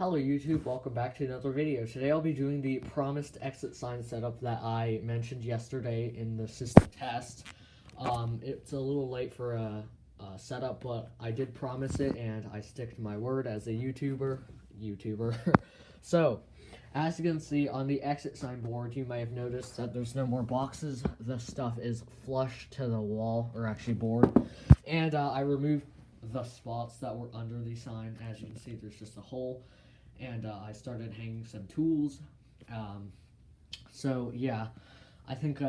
Hello YouTube, welcome back to another video. Today I'll be doing the promised exit sign setup that I mentioned yesterday in the system test. It's a little late for a setup, but I did promise it and I stick to my word as a YouTuber. So, as you can see on the exit sign board, you may have noticed that there's no more boxes. The stuff is flush to the wall, or actually board. And I removed the spots that were under the sign. As you can see, there's just a hole. And I started hanging some tools. So yeah, I think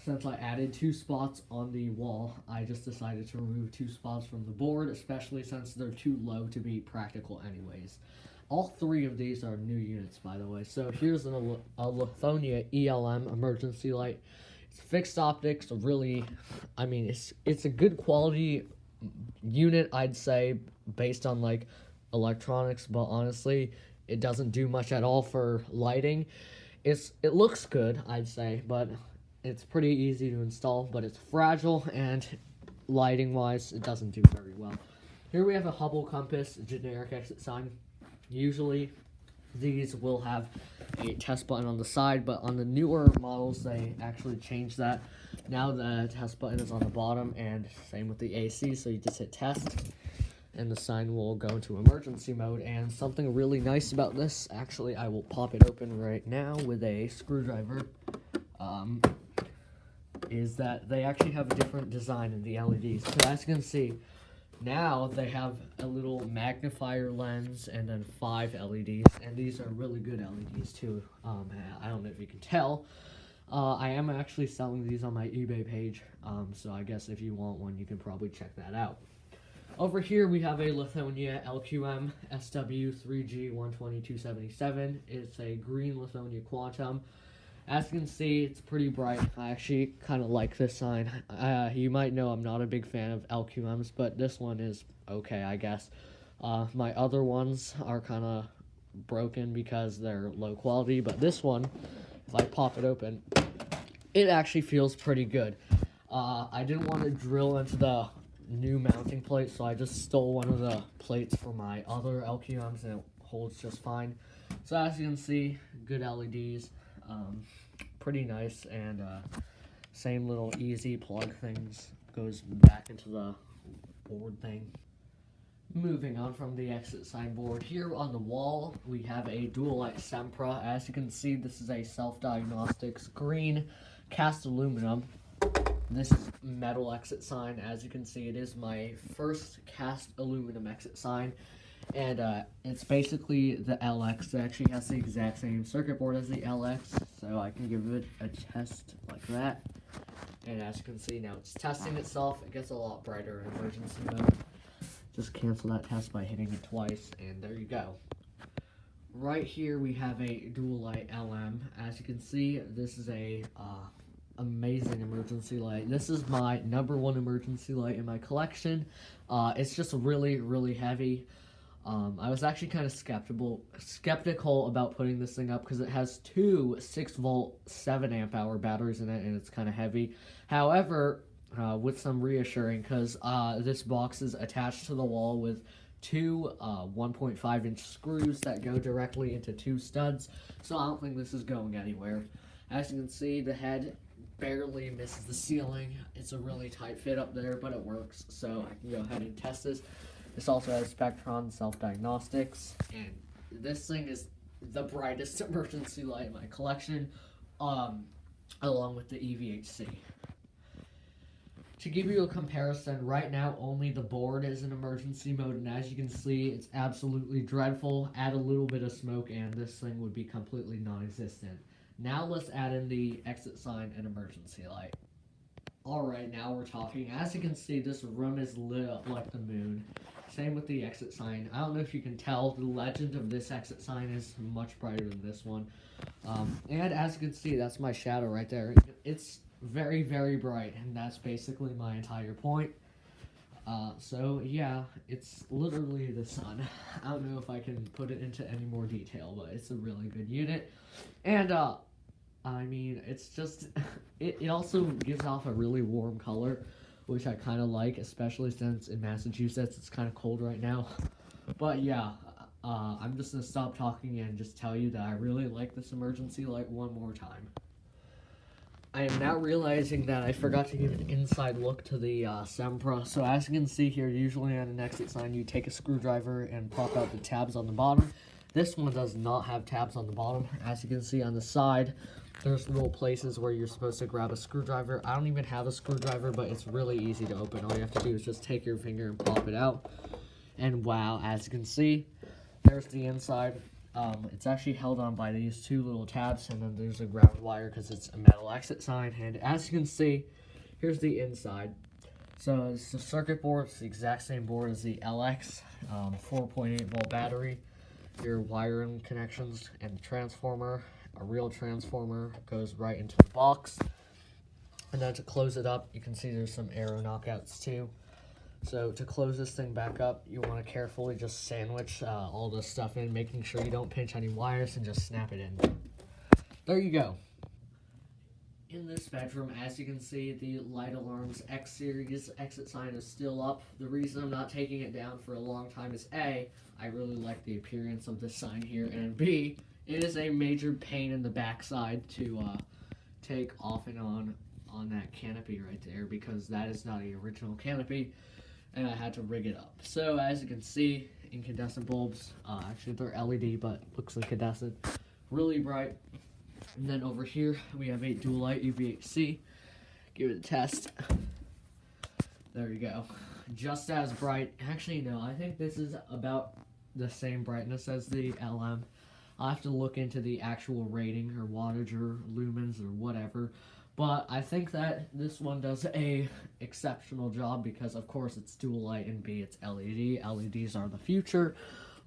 since I added 2 spots on the wall, I just decided to remove 2 spots from the board, especially since they're too low to be practical anyways. All 3 of these are new units, by the way. So here's a Lithonia ELM emergency light. It's fixed optics, really, I mean, it's a good quality unit, I'd say, based on like electronics, but honestly, it doesn't do much at all for lighting. It looks good, I'd say, but it's pretty easy to install, but it's fragile, and lighting-wise, it doesn't do very well. Here we have a Hubble compass, generic exit sign. Usually, these will have a test button on the side, but on the newer models, they actually changed that. Now the test button is on the bottom, and same with the AC, so you just hit test, and the sign will go into emergency mode. And something really nice about this, actually, I will pop it open right now with a screwdriver, is that they actually have a different design in the LEDs. So as you can see, now they have a little magnifier lens and then 5 LEDs, and these are really good LEDs too. I don't know if you can tell. I am actually selling these on my eBay page, so I guess if you want one, you can probably check that out. Over here, we have a Lithonia LQM SW3G120277. It's a green Lithonia Quantum. As you can see, it's pretty bright. I actually kind of like this sign. You might know I'm not a big fan of LQMs, but this one is okay, I guess. My other ones are kind of broken because they're low quality, but this one, if I pop it open, it actually feels pretty good. I didn't want to drill into the new mounting plate, so I just stole one of the plates from my other LQMs, and it holds just fine. So as you can see, good LEDs, pretty nice, and same little easy plug things goes back into the board thing. Moving on from the exit sign board, here on the wall we have a dual light Sempra. As you can see, this is a self-diagnostics green cast aluminum. This is metal exit sign. As you can see, it is my first cast aluminum exit sign, and it's basically the LX. It actually has the exact same circuit board as the LX, so I can give it a test like that. And as you can see, now it's testing itself. It gets a lot brighter in emergency mode. Just cancel that test by hitting it twice, and there you go. Right here we have a dual light LM. As you can see, this is a amazing emergency light. This is my #1 emergency light in my collection. It's just really, really heavy. I was actually kind of skeptical about putting this thing up because it has 2 6-volt 7 amp hour batteries in it, and it's kind of heavy. However, with some reassuring, because this box is attached to the wall with 2 1.5-inch screws that go directly into 2 studs, so I don't think this is going anywhere. As you can see, the head barely misses the ceiling. It's a really tight fit up there, but it works, so I can go ahead and test this. This also has Spectron self-diagnostics, and this thing is the brightest emergency light in my collection, along with the EVHC. To give you a comparison, right now only the board is in emergency mode, and as you can see, it's absolutely dreadful. Add a little bit of smoke and this thing would be completely non-existent. Now let's add in the exit sign and emergency light. Alright, now we're talking. As you can see, this room is lit up like the moon. Same with the exit sign. I don't know if you can tell, the legend of this exit sign is much brighter than this one. And as you can see, that's my shadow right there. It's very, very bright, and that's basically my entire point. So yeah, it's literally the sun. I don't know if I can put it into any more detail, but it's a really good unit. And I mean, it's just, it also gives off a really warm color, which I kind of like, especially since in Massachusetts it's kind of cold right now. But yeah, I'm just gonna stop talking and just tell you that I really like this emergency light one more time. I am now realizing that I forgot to give an inside look to the Sempra. So as you can see here, usually on an exit sign, you take a screwdriver and pop out the tabs on the bottom. This one does not have tabs on the bottom. As you can see on the side, there's little places where you're supposed to grab a screwdriver. I don't even have a screwdriver, but it's really easy to open. All you have to do is just take your finger and pop it out. And wow, as you can see, there's the inside. It's actually held on by these two little tabs, and then there's a ground wire because it's a metal exit sign. And as you can see, here's the inside. So it's the circuit board. It's the exact same board as the LX, 4.8 volt battery, your wiring connections, and the transformer. A real transformer goes right into the box. And then to close it up, you can see there's some arrow knockouts too. So to close this thing back up, you want to carefully just sandwich all this stuff in, making sure you don't pinch any wires, and just snap it in. There you go. In this bedroom, as you can see, the Lite Alarms X Series exit sign is still up. The reason I'm not taking it down for a long time is A, I really like the appearance of this sign here, and B, it is a major pain in the backside to take off and on that canopy right there, because that is not an original canopy. And I had to rig it up. So as you can see, incandescent bulbs, actually they're LED, but looks incandescent, really bright. And then over here, we have a dual light UVHC. Give it a test. There you go. Just as bright. Actually, no, I think this is about the same brightness as the LM. I'll have to look into the actual rating, or wattage, or lumens, or whatever. But I think that this one does a exceptional job because, of course, it's dual light, and B, it's LED. LEDs are the future,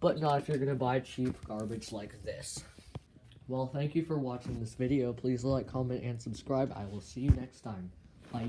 but not if you're going to buy cheap garbage like this. Well, thank you for watching this video. Please like, comment, and subscribe. I will see you next time. Bye.